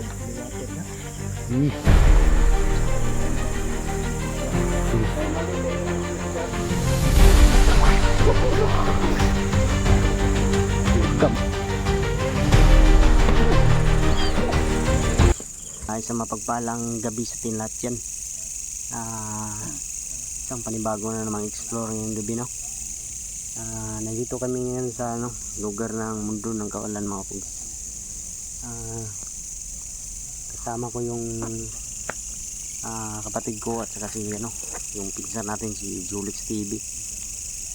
Hmm. Welcome. Ay, sa mapagpalang gabi sa atin lahat yan. Isang panibago na namang explore ngayong gabi, no? Nandito kami ngayon sa lugar ng mundo ng kawalan, mga pugs. Kasama ko yung kapatid ko at saka si yung pinsan natin, si Julix TV.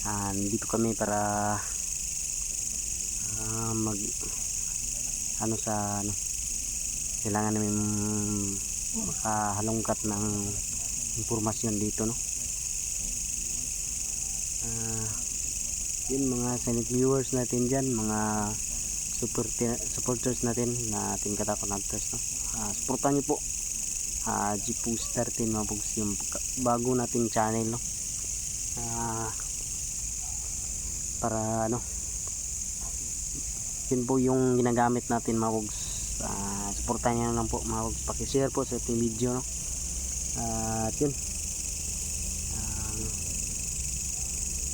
Nandito kami para mag kailangan namin makahalungkat ng impormasyon dito, no? Yun, mga silent viewers natin dyan, mga supporters natin na ating katakot nagters, no? Supportan nyo po Gpost 13, mga pugs, yung bago nating channel, no? Para yun po yung ginagamit natin, mga pugs. Supportan nyo lang po, mga pugs, pakishare po sa ating video, no? At yun,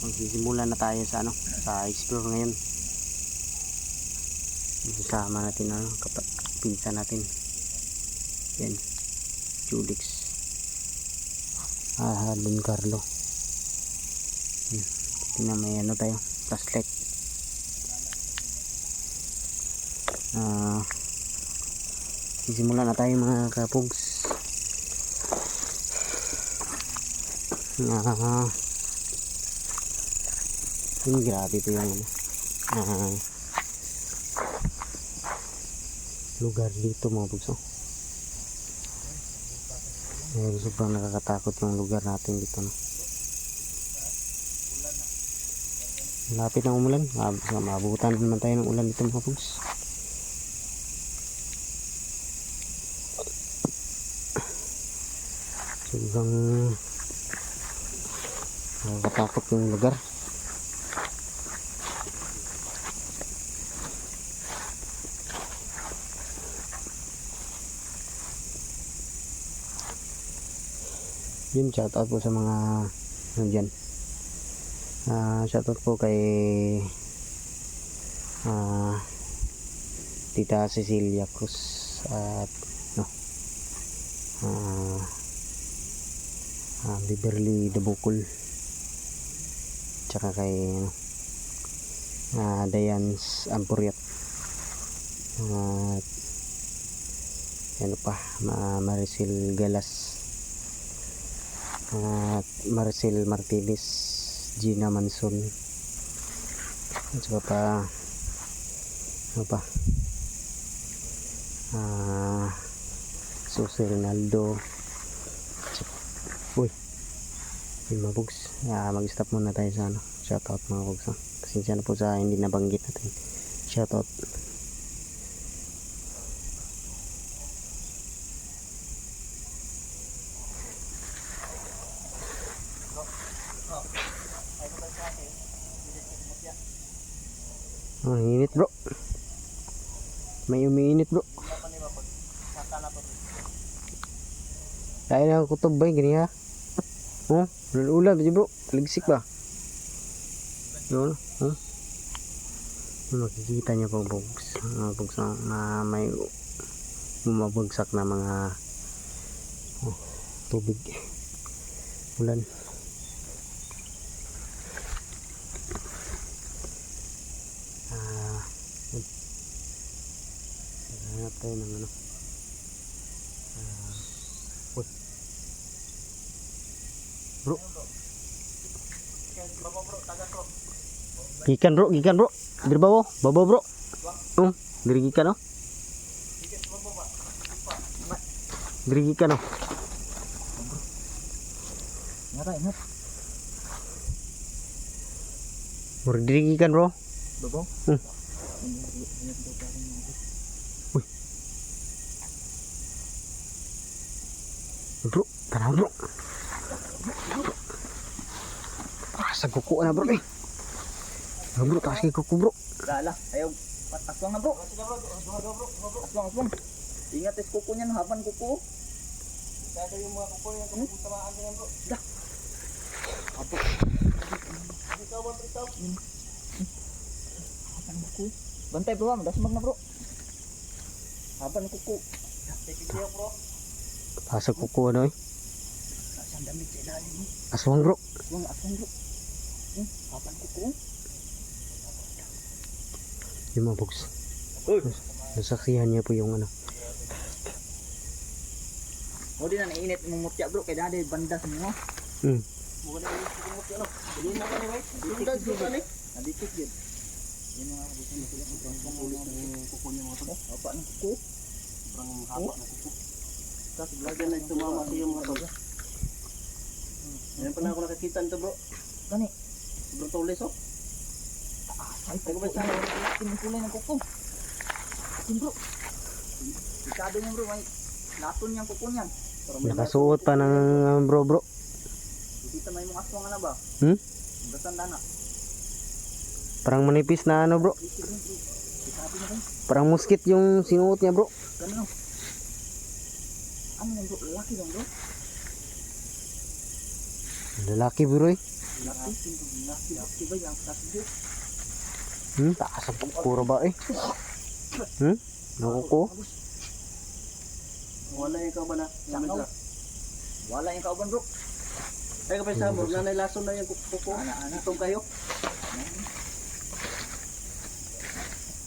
magsisimula na tayo sa explore ngayon. Kasama natin pinsan natin yan, Julix Don Carlo. Tingnan, may tayo, flashlight. Sisimula na tayo, mga kapugs. Grabe ito yung lugar dito, mga pugs. Sobrang nakakatakot yung lugar natin dito, no? Malapit na umulan, maabutan naman tayo ng ulan dito, mga pugs. Sobrang nakakatakot yung lugar. Yun, shoutout po sa mga dyan. Shoutout po kay Tita Cecilia Cruz at Beverly Dabukol, tsaka kay Diane's Ampuriat, at Maricel Galas, at Maricel Martinez, Gina Manson, at saka Susi Rinaldo. Uy, yung mga bugs, mag-stop muna tayo sa shoutout, mga bugs. Pasensya na po sa hindi nabanggit natin shoutout. Init, bro. May umiinit, bro. Dahil na kutob ba yung ganyan, ha? Ulan bro, ligsik ba? Yun, makikita niyo po, bugs, na may bumabagsak na mga tubig, ulan. Hanap tayo ng bro. Gikan bro. Diri babo bro. Diri gikan, no? Diri gikan, no? Ingat. Mur diri gikan, bro. Babo? Uy. Bro, tara bro. Sa kuko na, bro, bro, taas kay kuko, bro. Lala, ayaw pataswang na, bro. Aswang. Ingat is kuko niyan, haban kuko. Kada yung mga kuko yung kumustamaan din bro. Apo. Ikaw ba ikaw? Haban kuko. Bantay bro, dasmag na bro. Haban kuko. Take video bro. Pasag kuko ano eh. Nasaan damit sa ilalim mo? Aswang bro. Aswang bro. Haban kuko. Yung mga box. Uy. Nasaksihan niya po yung ano. O di na nainit mong mutya bro, kaya dahil banda sa mga. Bukan na yung kumot yun. Hindi na ka ni Mike. Hindi na ka ni. Nabikit yun. Yan mga kabusin na sila. Ang ulit ng kuko niya mga tol. Apa ng kuko? Sobrang haba na kuko. Tapos Lagyan na tumama sa iyo mga tol. Ngayon pa na ako nakakita nito bro. Gani. Sobrang tulis oh. Ay, Ay, kumbaga sana. yung kulay ng kuko. Asin bro. Ikado niya bro, may laton niyang kuko niyan. Nakasuot pa ng bro. Kita may mga aswang na ba? Dasan dana. Parang manipis na ano bro. Ikado na kayo. Parang muskit yung sinuot niya bro. Ganun. Ano yan bro? Laki lang bro. Lalaki bro eh. Laki ba yung laki? Taas ang puro ba eh. Nakuko. Wala yung ikaw ba na? Sakaw. Wala yung kauban bro. Ay kapag sa mo, nanay lason na yung kuko. Ana. Itong kayo.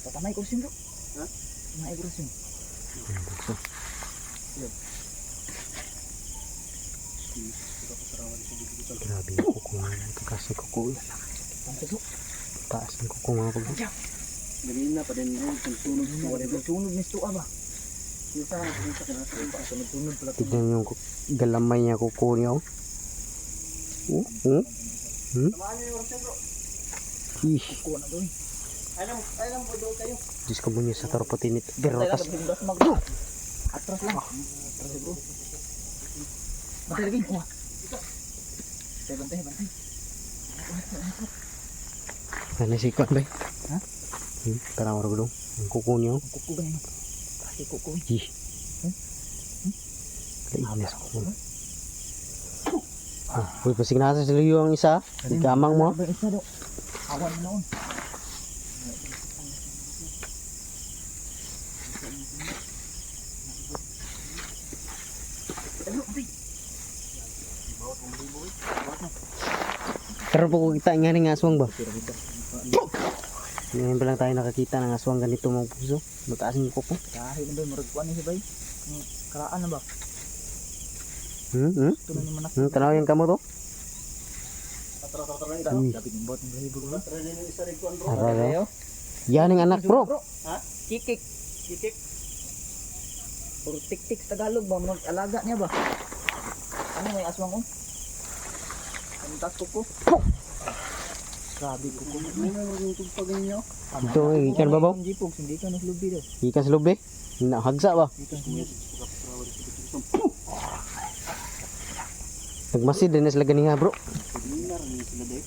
Tatamay ko sim bro. Ha? May bro sim. Grabe yung kuko nga. Taas yung kuko eh. Taas yung kuko nga po. Ganyan na pa din bro. Sunog sa whatever. Sunog ni sto ba? Kita ka na. Sunog pala. Tignan yung galamay niya kuko niya oh. Samahan niyo yung orsin bro. Ih. Kuko na doy. Ay lang po doon kayo. Diyos ka mo niya sa tarpatinit. Berotas. Atras lang. Atras bro. Bantay lagi. Wah. Bantay. Ano si Kwan ba? Ha? Parang orang dong. Ang kuko niya oh. Kuko ba yan? Kasi kuko. Ih. Kainis ko. Uy, pasig nasa sa liyo ang isa. Ikamang mo. Ba isa do. Awan na noon. Pero po kita nga ng aswang ba? Ngayon pa lang tayo nakakita ng aswang ganito mga puso. Mataas yung kuko. Kahit na ba maragpuan ni si bay. Karaan na ba? Ito na ni manak. Tanaw yung kamo to? Tara lang ka. Dapat yung bot ng lahi bro. Tara din yung isa rin ko bro. Aray. Yan ang anak bro. Ha? Kikik. Kikik. Puro tik-tik sa Tagalog ba? Mag-alaga niya ba? Ano may aswang ko? Kantas kuko. Grabe kuko. May mga tugpag niyo. Ito, ikan ba ba? Jipog, hindi ka naslubi daw. Ikan sa loob eh. Hagsa ba? Nagmasid din na sila ganing nga bro. Dinar ni sila dek.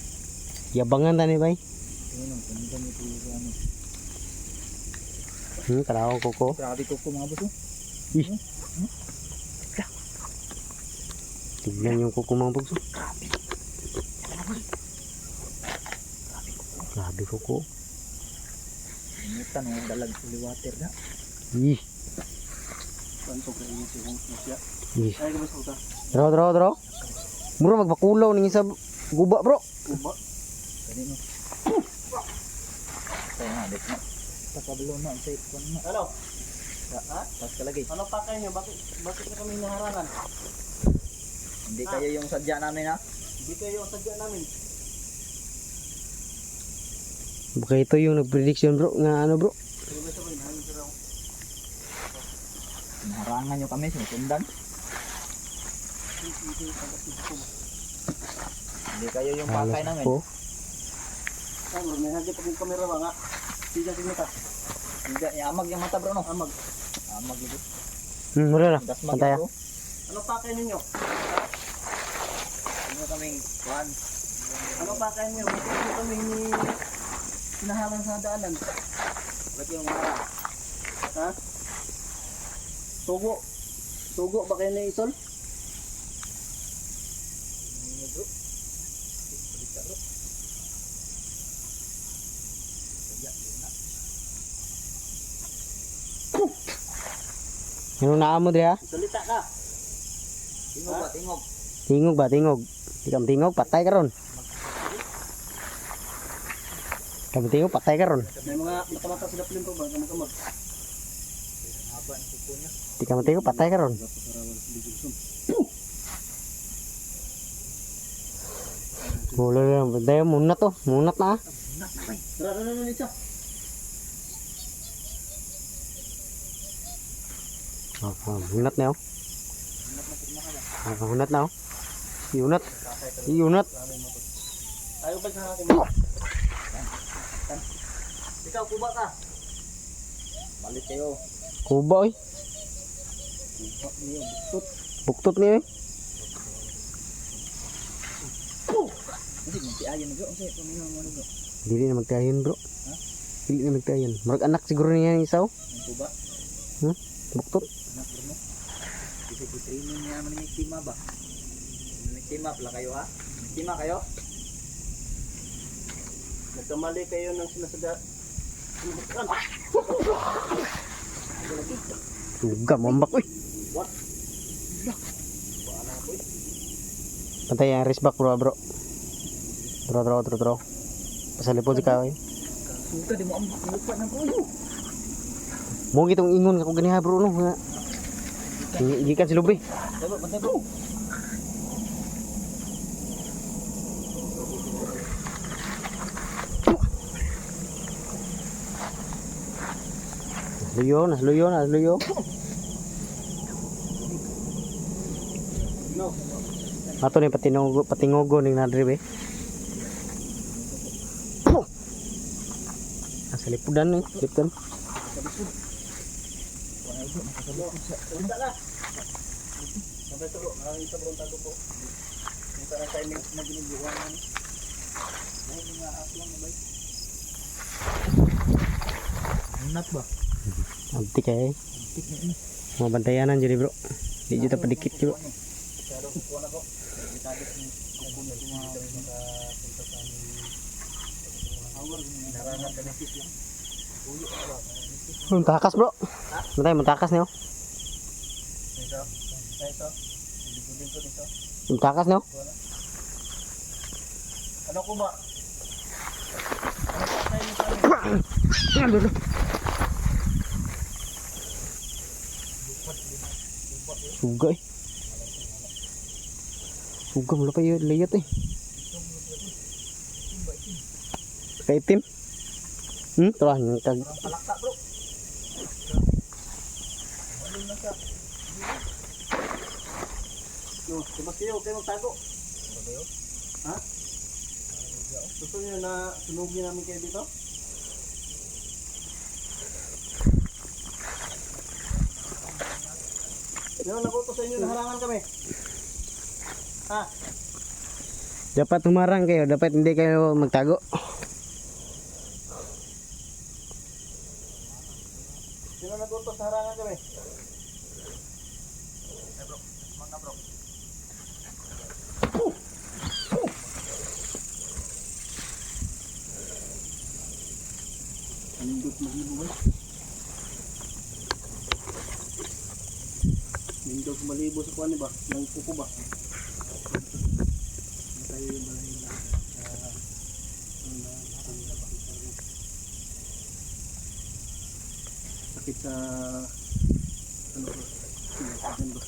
Yabangan tani bay. Ayun, tanda mo ito ano. Kalaw kuko. Grabe kuko mga boss. Ih. Tignan yung kuko mga bugso. Grabe kuko. Inutan ng dalag sa water na. Ih. Kanto ka ini si Hong siya. Ih. Ay kabas ko ta. Draw. Mura magpakulaw ning isa guba bro. Uba. Kanino? Kaya nga, dito na. Takabalo na, sa ikon na. Ano? Ha? Pas ka lagi. Ano pa kayo? Bakit na kami naharangan? Hindi kayo yung sadya namin ha? Hindi kayo ang sadya namin. Baka ito yung nag-prediction bro nga ano bro. Pero ba sabay namin sila ako. Naharangan nyo kami, sinusundan. Hindi kayo yung pakay namin. ko. Ay, may hagit akong kamera ba nga? Tiga si mata. Hindi, amag yung mata bro no? Amag. Amag yun. Wala na. Dasmag Pantaya. yun bro. Ano pa kayo ninyo? Ano kaming kuhan? Ano pa kayo ninyo? Bakit nyo kami sinahalan sa daanan? Ba't yung mga Ha? Sugo. Sugo ba kayo na isol? Anong naamo dre ha? Salita ka. Tingog ba, tingog. Tingog ba, tingog. Di ka tingog, patay ka ron. Kamu tingog, patay ka ron. May mga mata-mata sila film pa ba? Kamag-kamag. Haba ang kuko niya. Di ka tingog, patay ka ron. Mula lang, dahil munat to. Munat na ha. Tara, Nitsa. Munat na oh. Munat na oh. Yunat. Yunat. Ayaw ba sa akin? Ikaw, kuba ka. Balik kayo. Kuba oy. Buktot niya eh. Hindi, magtiayan na bro. Ang sa'yo, paminaw mo na bro. Dili na magtayon bro. Dili na magtayon. Marag anak siguro niya yung isaw. Ang kuba. Buktot. Anak bro mo. Kasi-training niya naman yung tima ba? Nagtima pala kayo ha? Nagtima kayo? Nagkamali kayo ng sinasada. Suga, mambak oy. What? Pantay yang risbak bro bro. Tro. Pasalipod si kaoy. Suka di mo ang lupa ng kuyo. Mo gitong ingon ako ganiha bro no. Gikan si Lubi. Dapat bantay bro. Nasluyo. No. Ato ni patingogo ning nadri be. Asa lipudan ni, lipudan. Salita ka. Sampai tulo. Maraming sa bron tago po. Yung parang timing na ginagawa namin. Ay, mga aswang na ba? Nat ba? Antik kay. Tik na ini. Mga bantayanan jud bro. Di juta padikit bro. Pero kukuha na po. Delikado yung nabuno yung mga makapunta sa narangan ka na sis lang. Ulo ka ba? Muntakas bro. Mantay muntakas niyo. Ito. Libudin ko dito. Muntakas niyo. Ano ko ba? Ano pa tayo ni Pali? Suga eh. Suga mula pa yun layat eh. Kaitim. Telah kag. Palakta bro. Malun na siya. Yo, sabas kayo, kayo magtago. Ha? Gusto niyo na sunugin namin kayo dito? Sino nakuto sa inyo na harangan kami? Ha? Dapat humarang kayo, dapat hindi kayo magtago. Sino nakuto sa harangan kami? Nindot malibo ba? Nindot malibo sa kuwan ba? Nang kuko ba? Tayo yung balay na sakit sa ano ba? Sinasakyan ba?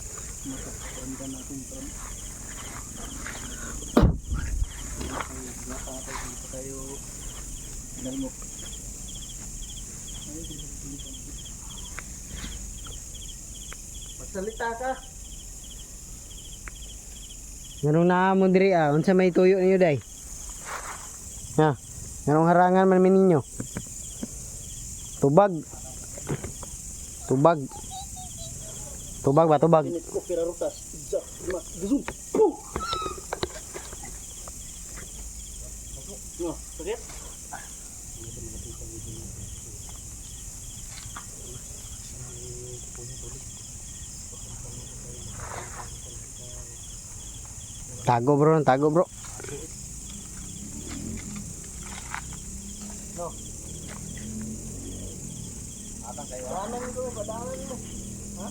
Matakuan natin from tayo nalmok. Magsalita ka. Nganong naamo diri unsa may tuyo niyo day? Ha? Nganong harangan man ninyo? Tubag. Tubag ba tubag? Init ko kirarutas. Pizza. Lima. Gazum. Boom! No, sakit? Tago bro, tago bro. No. Atang kayo. Daanan ko, padaanan mo. Ha?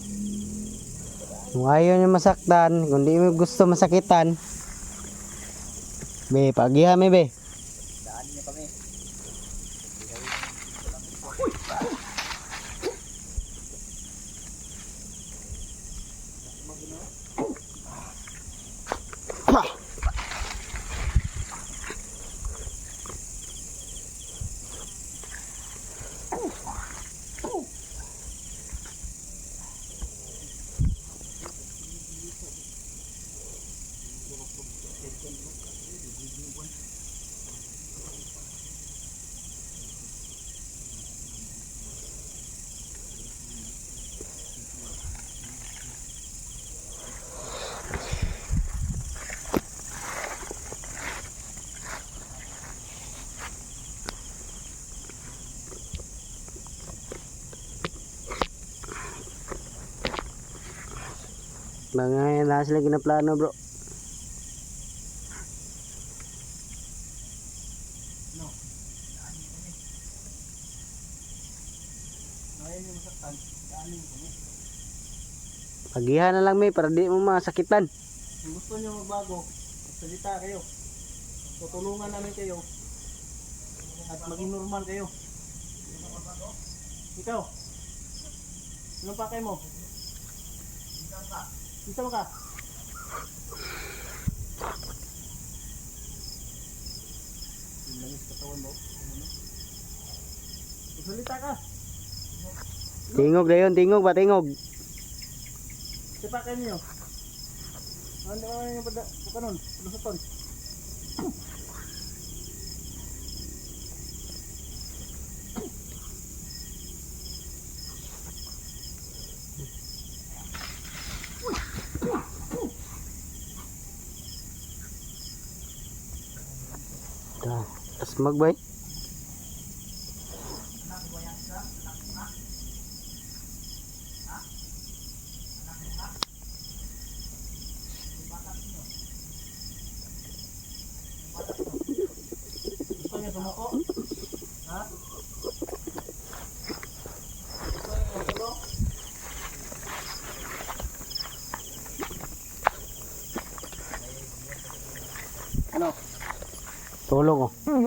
Kung ayaw niya masaktan, kung di mo gusto masakitan, be, pagihan mi be. Daanan niyo kami. Mga na sila ginaplano bro. Ayaw niyo masaktan. Daanan niyo kami. Pagihan na lang mi para di mo masakitan. Kung gusto niyo magbago, magsalita kayo. Tutulungan namin kayo. At maging normal kayo. Ikaw. Anong pakay mo? Isa ka. Yung langis katawan mo. Magsalita ka. Tingog dayon, tingog ba tingog. Sa pakay niyo. Ano yung pagkanon? Lusuton. Asmag bay. Gusto niyo sumuko? Ha? Gusto niyo magulong? Ano? Tulong oh. Hmm.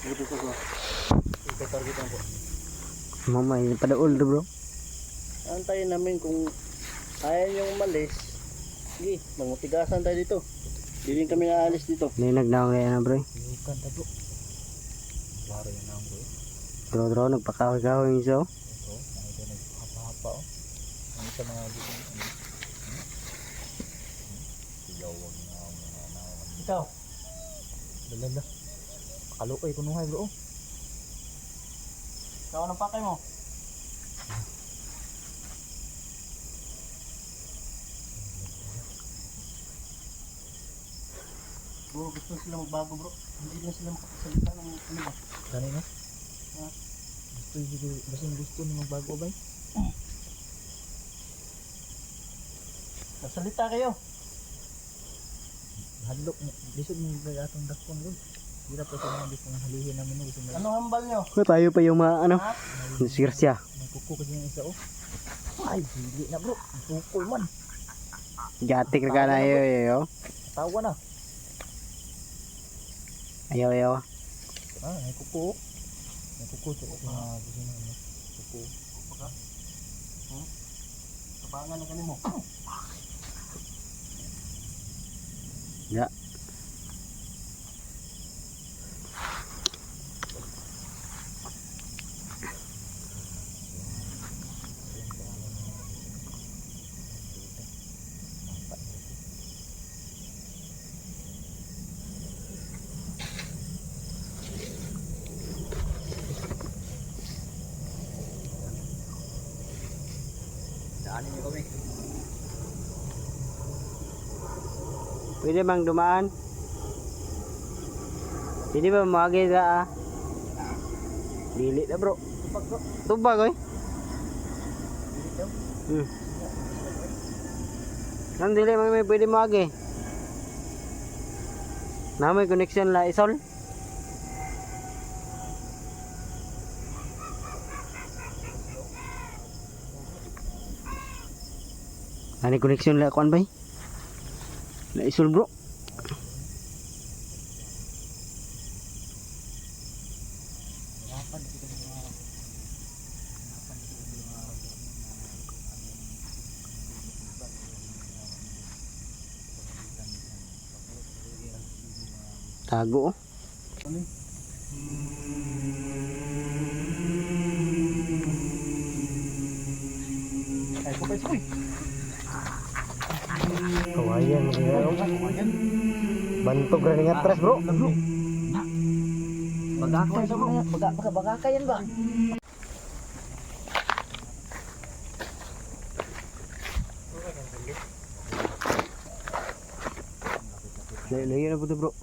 Dito sa ko. Ito targetan po. Mama, ini pada old bro. Antayin namin kung ayaw niyong umalis. Sige, mangutigasan tayo dito. Hindi rin kami naalis dito. Ninag na ako ngayon bro. Bukan ta bro. Baro yan ang bro. Bro, nagpakahoy-kahoy yung isa oh. Ito, nakita naghapa-hapa oh. Ano sa mga dito? Siyawag na ako na. Ikaw. Dalala. Kalukoy kunuhay bro. Ikaw anong pakay mo? Bro, gusto sila magbago bro. Hindi na sila makapasalita ng ano ba? Kanina? Ha? Gusto na magbago ba? Magsalita kayo. Hadlok, lisod mo ba atong dakpon bro? Hirap pa sa mga gusto ng halihin namin no. Ano hambal nyo? Tayo pa yung mga ano. Ha? Sirsya. Nagkuko kasi yung isa oh. Ay, hili na bro. Pukol man. Gatik na ka na yo. Tawa na. Ayaw. Ah, may kuko. May kuko sa mga gusto na ano. Kuko. Kuko ka? Hmm? Kapangan na kanimo. Ya. Pwede bang dumaan? Pwede ba mawagi sa dili na bro. Tubag oy. Nang dili man may pwede mawagi. Na may connection la isol. Ani connection la kuan bay? La isol bro. Tago oh. Ay, ko pa Kawayan mo Kawayan. Bantog ra nga tres bro. Bagakay sa mga bagakay yan ba? Lagi na po to bro.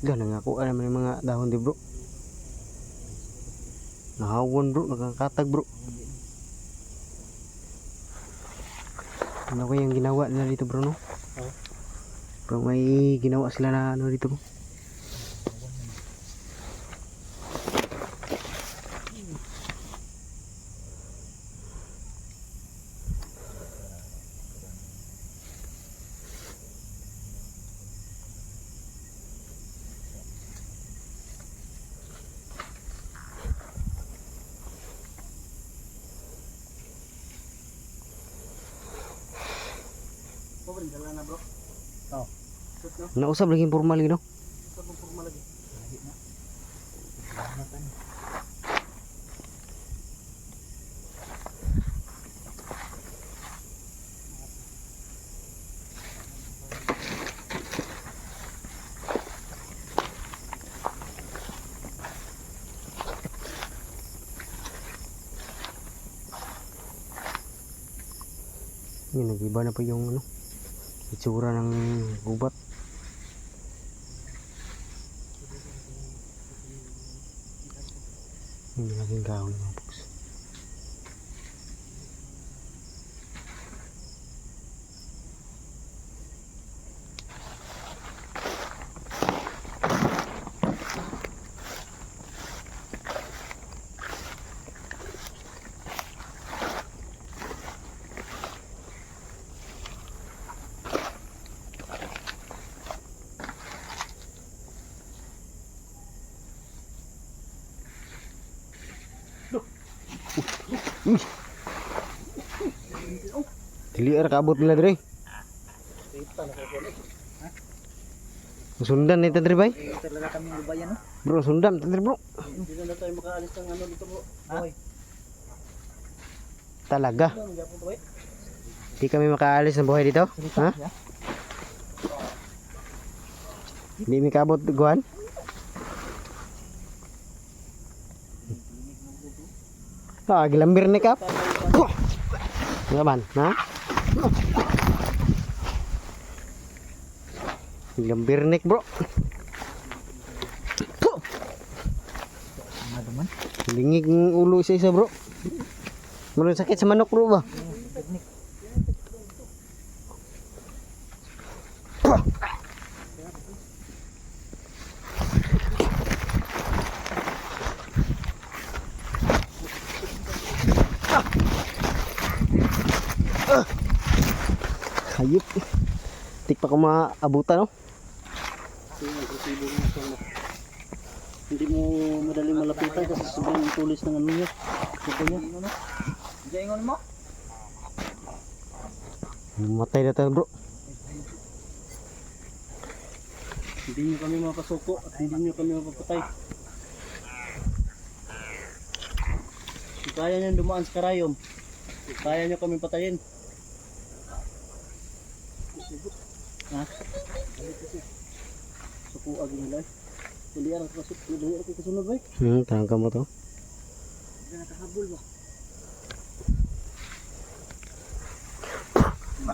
Ganang ako naman yung mga dahon di bro. Nahawon bro, nakakatag bro. Ano ko yung ginawa nila dito bro no? Bro may ginawa sila na ano dito bro. Pobre dala na bro. Oh. Sus no. Nausap lagi formal gitu. Sa formal lagi. Ini nag-iba na po yung ano, itsura ng gubat. Hindi naging kahoy mga box. Dili ra kaabot nila dire. Sundan ni tadri bay. Talaga kami lubayan no. Bro, sundan tadri bro. Hindi na tayo makaalis ng ano dito bro. Boy. Talaga. Ano gyapon to boy? Di kami makaalis ng buhay dito. Ha? Di mi kaabot guan. Ah, gilambir ni kap. Ngaman, ha? Gilambir nek, bro. Maduman. Lingig ng ulo isa-isa, bro. Meron sakit sa manok, bro ba? Hayop. Tik pa ko maabutan, no? Kasi agresibo mo siya. Hindi mo madaling malapitan kasi sobrang tulis ng ano niya. Ito niya. Jaingon mo? Matay na tayo, bro. Hindi niyo kami mapasuko at hindi niyo kami mapapatay. Kung kaya niyo dumaan sa karayom, kaya niyo kami patayin. Ha? Suko agi nila. Dili ara kasuk, dili ara kasunod bay. Tangka mo to. Hindi nakahabol ba? Ha?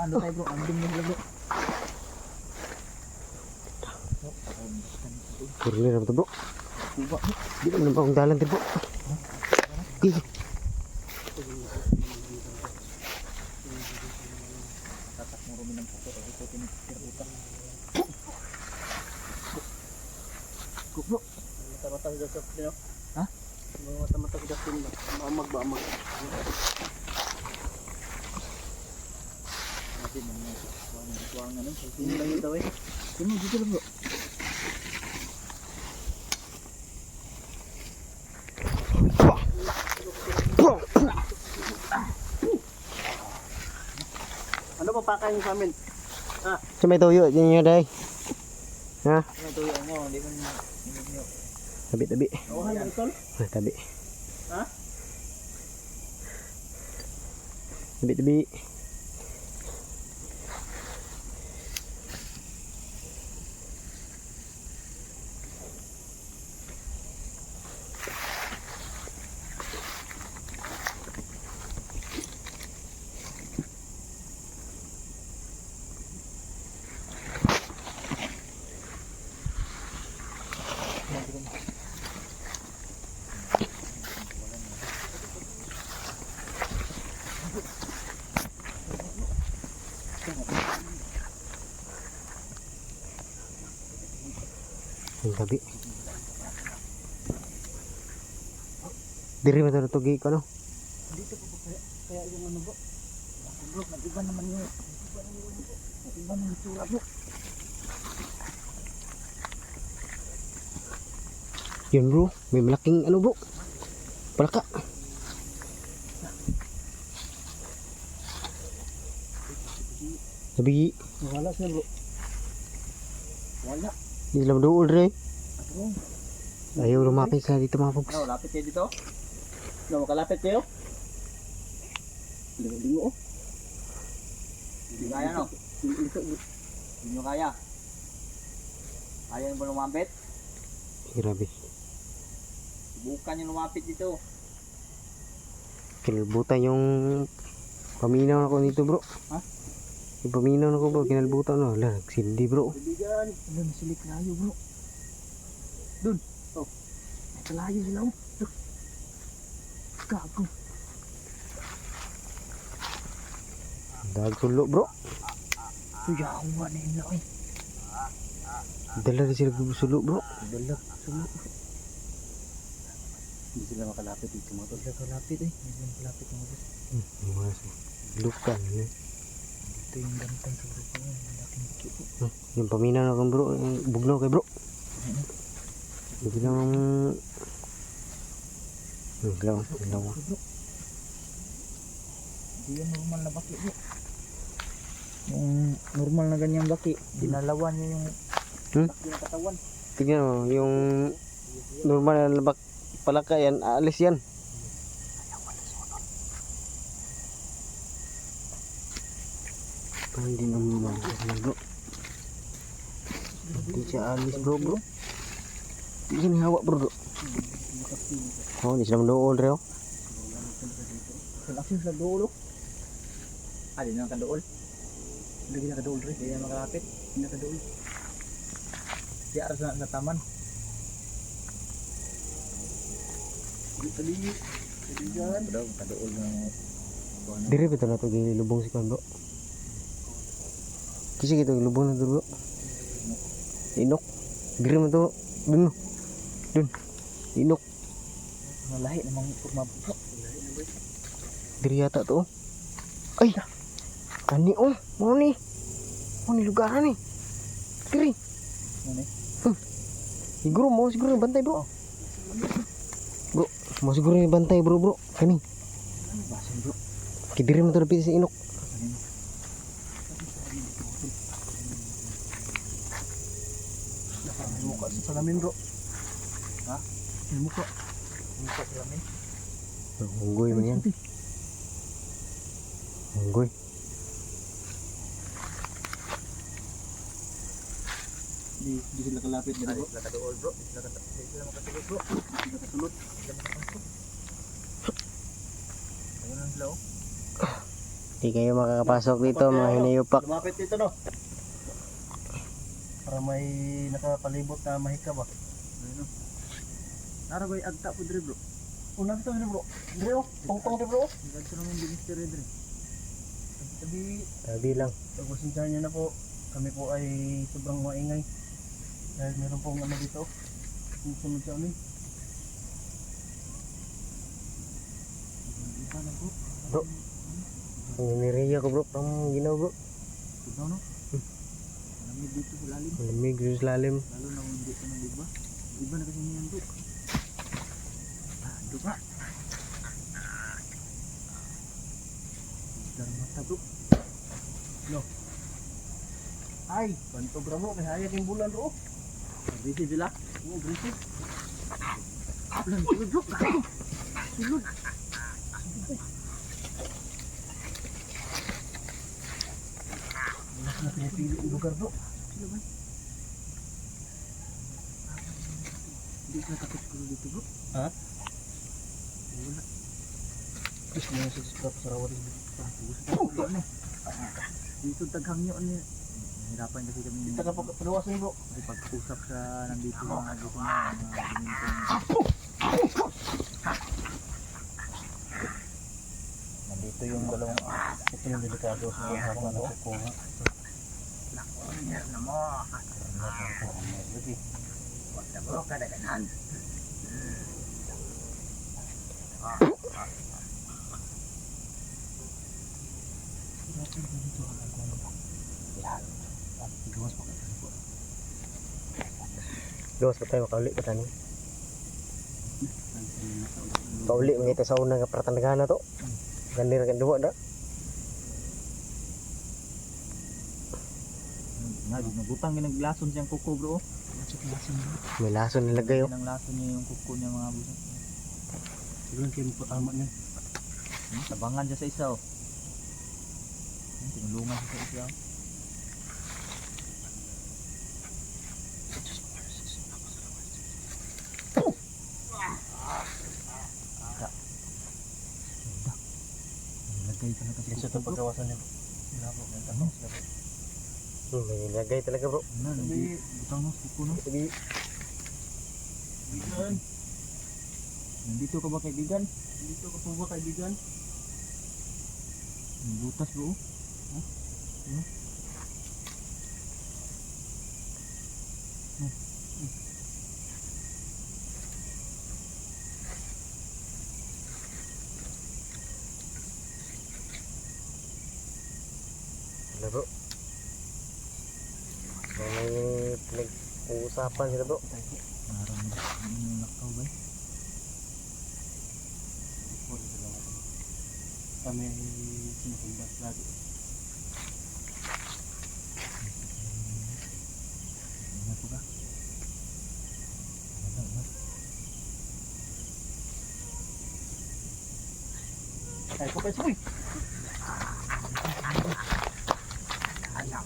Ano tayo bro? Anding mo bro. Kurli na to bro. Kuba. Di naman pa akong dalan to bro. Okay. Tatak mo rumin ng puto. Ito tinitira. Bro. Mata-mata sa gasap niyo. Ha? Mga mata-mata sa gasap niyo. Maamag ba amag? Natin mga tuwangan nun. Hindi lang yun daw eh. Sino dito lang bro? Ano pa pakain niyo sa amin? Sa may tuyo niyo day. Ha? Ano tuyo mo? Hindi mo nyo. Tabi. Nawahan mo ito? Tabi. Ha? Tabi. Ang tabi. Diri mo ito tugi ko no? Dito po kaya yung ano bro? Bro, nag-iba naman yun. Nag-iba naman yung tsura bro. Yun bro, may malaking ano bro. Palaka. Sabi, Wala siya bro. Wala. di lang doon dre. Bro. Ayaw lumapit sa dito mga folks. Ano, lapit kayo dito? Ano, makalapit kayo? Lingo-lingo oh. Hindi kaya no? Hindi nyo kaya. Kaya nyo ba lumapit? Grabe. Subukan nyo lumapit dito. Kinalbutan yung paminaw ako dito bro. Ha? Yung paminaw ako bro, kinalbutan no. Wala, nagsindi bro. Bibigan. Ano, nasilik layo bro. Dun. Oh. May kalayo sila oh. Look. Gago. Dag tulo bro. Suyawa na yun eh. Dala rin sila sulo bro. Dala. Sulo. Hindi sila makalapit dito mga tol. Dala kalapit eh. Medyo kalapit mga boss. Mga lukan. Ito yung gantang sa grupo yun. Malaking buki po. Yung paminaw ako bro, yung bugnaw kay bro. Hindi lang Ilaw. Bro. Hindi yan normal na baki bro. Yung normal na ganyang baki. Dinalawan niya yung baki ng katawan. Tignan mo, yung normal na labak palaka yan, aalis yan. Hindi naman bro. Hindi siya alis bro. Hindi siya nihawa bro. Oh, hindi sila mandool reo. Seleksi sa dulo. Ah, di na nakaduol. Hindi na nakaduol rin. Hindi na makalapit. Hindi na nakaduol. Di aras na taman. Tali. Bibigan. Daw, nakaduol na. Dire betul na to gilubong si kan bro. Kasi kita lubong na to bro. Inok. Dire mo to. Dun. Inok. Malahi namang kurma bro. Dire yata to. Ay. Kani oh. Mau ni. Mau ni lugaran ni. Dire. Ano Siguro bantay bro. Bro, mau siguro ni bantay bro. Kani. basin bro. Kidiri mo to lapit sa inok. May muka sa salamin bro. Ha? May muka. Pumunta sila men. Unggoy man yan. Unggoy. Di sila kalapit na Ay, sila kadool bro. Sila makasulot bro. Sila kasulot. Sila makapasok. Ayun lang sila oh. Di kayo makakapasok dito mga hinayupak. Lumapit dito no. Para may nakapalibot na mahika ba? Ayun oh. Nara ba agta po dire bro? Una dito ni bro. Dire oh. Tongtong di bro. Nagsa naman di Mr. Redre. Tabi Sabi lang. pagpasensyaan niyo na po. Kami po ay sobrang maingay. Dahil meron pong ano dito. Yung sunod sa amin. Iba na bro. Bro. Ang niriya ko bro. Ang ginaw bro. Ikaw no? Malamig dito sa lalim. Malamig sa lalim. Lalo na kung hindi ka nang iba. Iba na kasi niyan bro. Ah, dupa. Dar mata bro. No. Ay, bantog ra mo kay hayag yung bulan ro. Busy sila. Oh, aggressive. Lang sulod bro. Sulod. Mas na pinipili yung lugar bro. Sila ba? Hindi sila takot siguro dito bro. Ha? Wala. Gusto mo yung subscribe sa rawat dito. Hindi ano. Dito taghangyo ni. Nahirapan kasi kami. Kita ka pagkapaluwasan bro. Kasi pag-usap sa nandito mga dito na mga ganito. Nandito yung dalawang ito yung delikado sa mga harang na kukuha. Na mo. Lagi. Wag na bro kadaganan. Gawas pa kayo po. Gawas pa tayo makauli ka tani. Pauli mga ito sa unang kapratandagana to. Gandir kan duwa da. Nagutang ginaglason siyang kuko bro. May lason nilagay oh. Nang lason niya yung kuko niya mga buso. Siguro kayo magpatama niyan. Tabangan siya sa isa oh. Tinulungan siya sa isa. Lagay talaga sa Kasi ito kuko bro. pagkawasan niyo. Sinabok ng tanong. May nilagay talaga bro. Ano, butang no, kuko no. Sabi, Kaibigan. Nandito ka ba kaibigan? Dito ka po ba kaibigan? May butas bro. wala bro. May pinag-uusapan sila bro. Parang yung nakaw ba? Kami ay sinusundan lagi. Ano po ka? Ay, ko kayo suwi.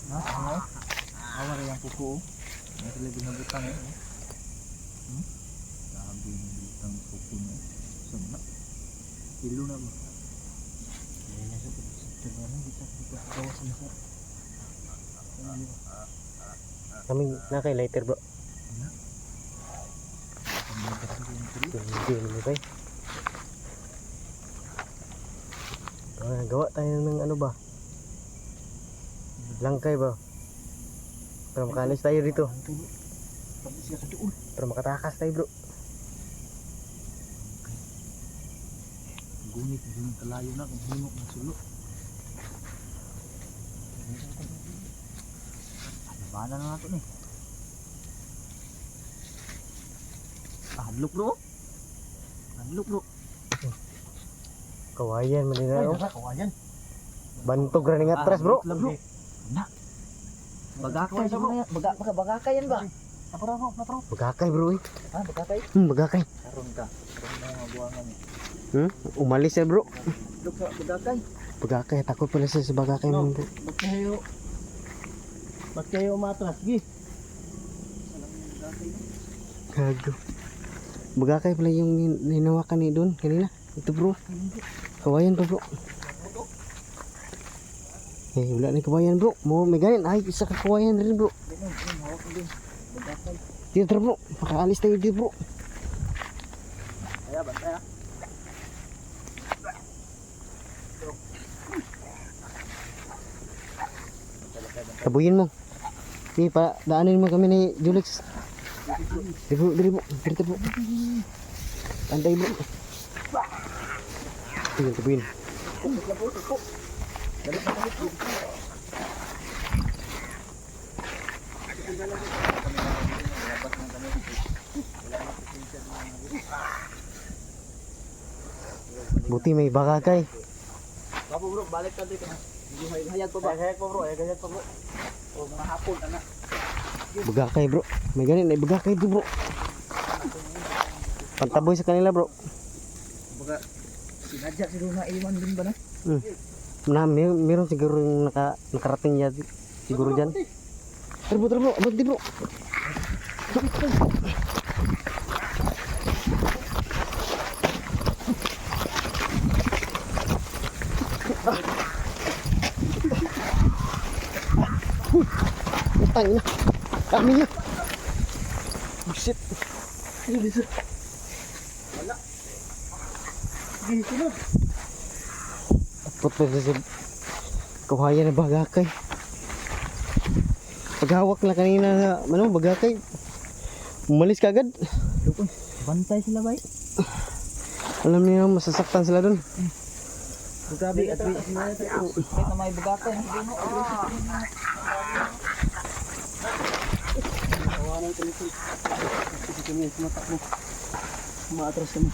Ano? Awa rin yung kuko. May sila binabutang eh. Sabi ng butang kuko niya. Sama. Kilo na ba? Ayan na sa pagkakasal. Dito sa kawasan na sir. Kami na kay lighter bro. Hindi naman tayo. Gawa tayo ng ano ba? Langkay ba? Para makalis tayo dito. Pag siya sa doon. Para makatakas tayo bro. Gunit, hindi kalayo na kung himok ng sulo. Labanan na natin eh. Hadlok bro. Hadlok bro. Kawayan man din Ay, na. nasa kawayan. Bantog ra ning atras bro. Bro. Na. Bagakay sa mga bagakay yan ba? Naparo. Bagakay bro eh. Ha, bagakay? Bagakay. Karon ka. Karon mo nga buwangan eh. Umalis ya bro. Look sa bagakay. Bagakay, takot pala siya sa bagakay No. mo bro. Ba't kayo umatras? Gi. Gago. Bagakay pala yung ninawakan ni Don kanina. Ito bro. Kawayan pa bro. Eh, wala na kawayan bro. May ganin. Ay, isa ka kawayan rin bro. Hawak ko din. Bagakay. Dito tara bro. Makaalis tayo dito bro. Kaya bantay ah. Tabuyin mo. Ni pa daanin mo kami ni Julix. Diri bro. Dito bro. Tantay bro. Tingin tabuyin. Buti may bagakay. Bapo bro, balik ka dito na. Hayag pa ba? Hayag pa bro, hayag pa bro. O mga hapon ana. Bagakay bro. May ganin ay bagakay dito bro. Pantaboy sa kanila bro. Baga sinadya siguro na iwan din ba na? Meron siguro yung nakarating niya siguro dyan. Tara bro, abot di bro. Utang na. Kami niya. Bullshit. Sige, sunod. Takot pa sa kawayan na bagakay. Paghawak na kanina na bagakay. Umalis ka agad. Lupon, bantay sila bay. Alam niyo masasaktan sila dun. Grabe at kahit na may bagakay hindi mo. Umatras kami.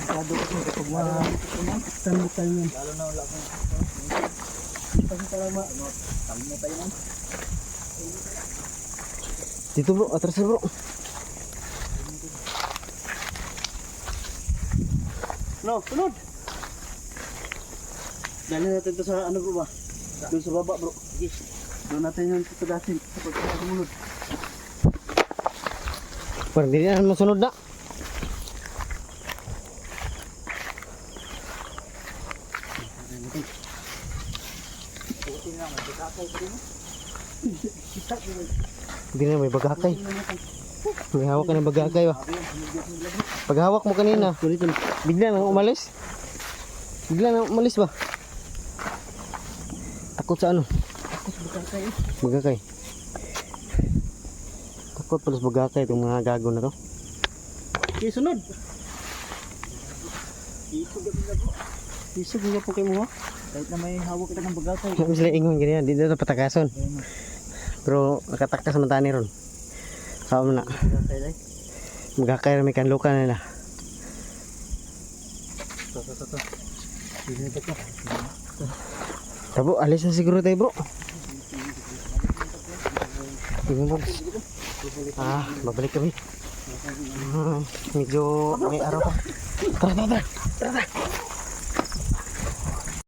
Masyado kasi kapag matandukal yan. Lalo na wala akong Kasi talaga tamo tayo man. Dito bro, atras na bro. No, sunod. Dali natin to sa ano bro ba? Doon sa baba bro. Sige. Doon natin yung tutagasin sa pagkakulod. Parang hindi na masunod na. Hindi na may bagakay. May hawak ka ng bagakay ba? Paghawak mo kanina, bigla nang umalis. Bigla nang umalis ba? Takot sa ano? Bagakay. Takot pala sa bagakay itong mga gago na to. Okay, sunod. Isog nga po kayo mo ha. Kahit na may hawak kita ng bagakay. Kami sila ingon ganyan, dito na patakason. Pero nakatakas man tani ron. Sao na. Bagakay na may kanlukan nila. Tabo, alis na siguro tayo bro. Babalik kami. Medyo may araw pa. Tara.